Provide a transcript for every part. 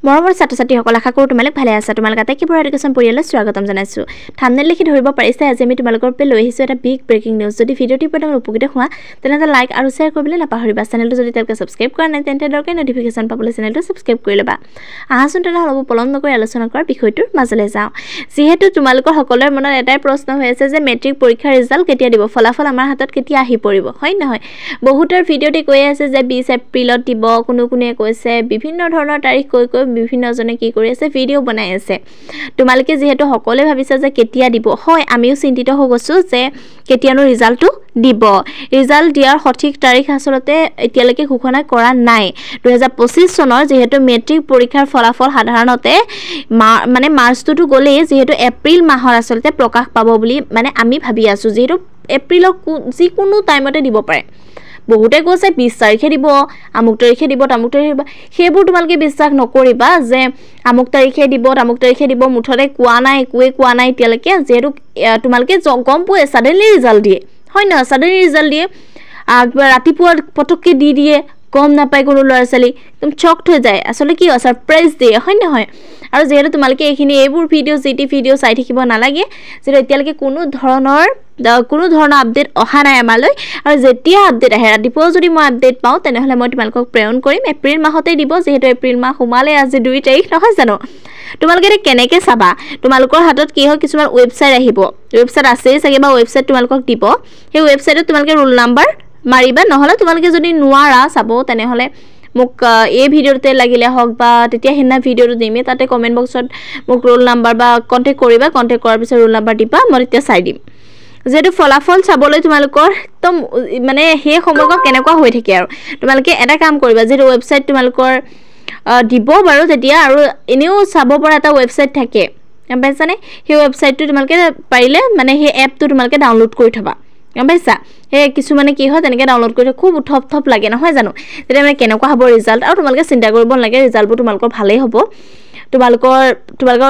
মৰমৰ ছাত্ৰ-ছাত্ৰীসকল আশা কৰোঁ তোমালোক ভালে আছা। তোমালোক আটাইকেইবোৰ এডুকেশ্যন পৰিয়াললৈ স্বাগতম জনাইছোঁ। থাম্বনেইল লিখি ধৰিব পাৰিছে আজি আমি তোমালোকৰ বাবে লৈ আহিছোঁ এটা বিগ ব্ৰেকিং নিউজ। যদি ভিডিঅ'টি পৰা উপকৃত হোৱা তেন্তে লাইক আৰু শ্বেয়াৰ কৰিবলৈ নাপাহৰিবা। চেনেলটো যদি তেওঁলোকে ছাবস্ক্ৰাইব কৰা নাই তেন্তে দৰকাৰী নটিফিকেশ্যন পাবলৈ চেনেলটো ছাবস্ক্ৰাইব কৰি ল'বা। আহাচোন তেনেহ'লে অলপ পলম নকৰি আলোচনা কৰা বিষয়টোৰ মাজলৈ যাওঁ। যিহেতু তোমালোকৰ সকলোৰে মনত এটাই প্ৰশ্ন হৈ আছে যে মেট্ৰিক পৰীক্ষাৰ ৰিজাল্ট কেতিয়া দিব, ফলাফল আমাৰ হাতত কেতিয়া আহি পৰিব, হয় নহয়? বহুতৰ ভিডিঅ'টি কৈ আছে যে 20 এপ্ৰিলত দিব, কোনে কৈছে বিভিন্ন ধৰণৰ তাৰিখ কৈ বিভিন্নজনে কি কৰি আছে ভিডিঅ' বনাই আছে। তোমালোকে যিহেতু সকলোৱে ভাবিছা যে কেতিয়া দিব, হয় আমিও চিন্তিত হৈ গৈছোঁ যে কেতিয়ানো ৰিজাল্টটো দিব। ৰিজাল্ট দিয়াৰ সঠিক তাৰিখ আচলতে এতিয়ালৈকে ঘোষণা কৰা নাই। 2025 চনৰ যিহেতু মেট্ৰিক পৰীক্ষাৰ ফলাফল সাধাৰণতে মাৰ্চটোতো গ'লেই, যিহেতু এপ্ৰিল মাহৰ আচলতে প্ৰকাশ পাব বুলি আমি ভাবি আছোঁ। যিহেতু এপ্ৰিলৰ যিকোনো টাইমতে দিব পাৰে। বহুতে কৈছে 20 তাৰিখে দিব, আমুক তাৰিখে দিব, তামুক তাৰিখে দিব। সেইবোৰ তোমালোকে বিশ্বাস নকৰিবা যে আমুক তাৰিখে দিব, তামুক তাৰিখে দিব। মুঠতে কোৱা নাই, একোৱে কোৱা নাই এতিয়ালৈকে। যিহেতু তোমালোকে গম পোৱাই ছাডেনলি ৰিজাল্ট দিয়ে, হয় নহয়? ছাডেনলি ৰিজাল্ট দিয়ে, ৰাতিপুৱা পটককৈ দি দিয়ে, গম নাপায় কোনো ল'ৰা ছোৱালী, একদম চকড হৈ যায়। আচলতে কি হয়, ছাৰপ্ৰাইজ দিয়ে, হয় নহয়? আৰু যিহেতু তোমালোকে এইবোৰ ভিডিঅ' ভিডিঅ' চাই থাকিব নালাগে, যিহেতু এতিয়ালৈকে কোনো ধৰণৰ আপডেট অহা নাই আমালৈ। আৰু যেতিয়া আপডেট আহে, ৰাতিপুৱাও যদি মই আপডেট পাওঁ তেনেহ'লে মই তোমালোকক প্ৰেৰণ কৰিম। এপ্ৰিল মাহতেই দিব, যিহেতু এপ্ৰিল মাহ সোমালে, আজি 2 তাৰিখ, নহয় জানো? তোমালোকে এতিয়া কেনেকৈ চাবা? তোমালোকৰ হাতত কি হয়, কিছুমান ৱেবছাইট আহিব, ৱেবছাইট আছেই চাগে বা ৱেবছাইট তোমালোকক দিব। সেই ৱেবছাইটত তোমালোকে ৰোল নাম্বাৰ মাৰিবা। নহ'লে তোমালোকে যদি নোৱাৰা চাব তেনেহ'লে মোক এই ভিডিঅ'টোতে লাগিলে হওক বা তেতিয়া সেইদিনা ভিডিঅ'টো দিমেই, তাতে কমেণ্ট বক্সত মোক ৰোল নাম্বাৰ বা কণ্টেক্ট কৰিবা। কণ্টেক্ট কৰাৰ পিছত ৰোল নাম্বাৰ দিবা, মই তেতিয়া চাই দিম। যিহেতু ফলাফল চাবলৈ তোমালোকৰ একদম সেই সময়কণ কেনেকুৱা হৈ থাকে। আৰু তোমালোকে এটা কাম কৰিবা, যিহেতু ৱেবছাইট তোমালোকৰ দিব বাৰু তেতিয়া, আৰু এনেও চাব পৰা এটা ৱেবছাইট থাকে, গম পাইছানে? সেই ৱেবছাইটটো তোমালোকে পাৰিলে সেই এপটো তোমালোকে ডাউনলোড কৰি থ'বা, গম পাইছা? সেই কিছুমানে কি হয় তেনেকৈ ডাউনলোড কৰি খুব উথপ লাগে, নহয় জানো? তেতিয়া কেনেকুৱা হ'ব ৰিজাল্ট। আৰু তোমালোকে চিন্তা কৰিব নালাগে, ৰিজাল্টবোৰ তোমালোকৰ ভালেই হ'ব। তোমালোকৰ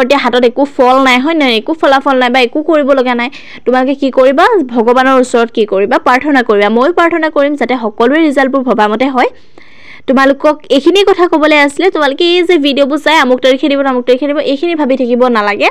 এতিয়া হাতত একো ফল নাই, হয় নহয়? একো ফলাফল নাই বা একো কৰিব লগা নাই। তোমালোকে কি কৰিবা, ভগৱানৰ ওচৰত কি কৰিবা, প্ৰাৰ্থনা কৰিবা। ময়ো প্ৰাৰ্থনা কৰিম যাতে সকলোৰে ৰিজাল্টবোৰ ভবামতে হয়। তোমালোকক এইখিনি কথা ক'বলৈ আছিলে। তোমালোকে এই যে ভিডিঅ'বোৰ চাই আমুক তাৰিখে দিব, আমুক তাৰিখে দিব, এইখিনি ভাবি থাকিব নালাগে।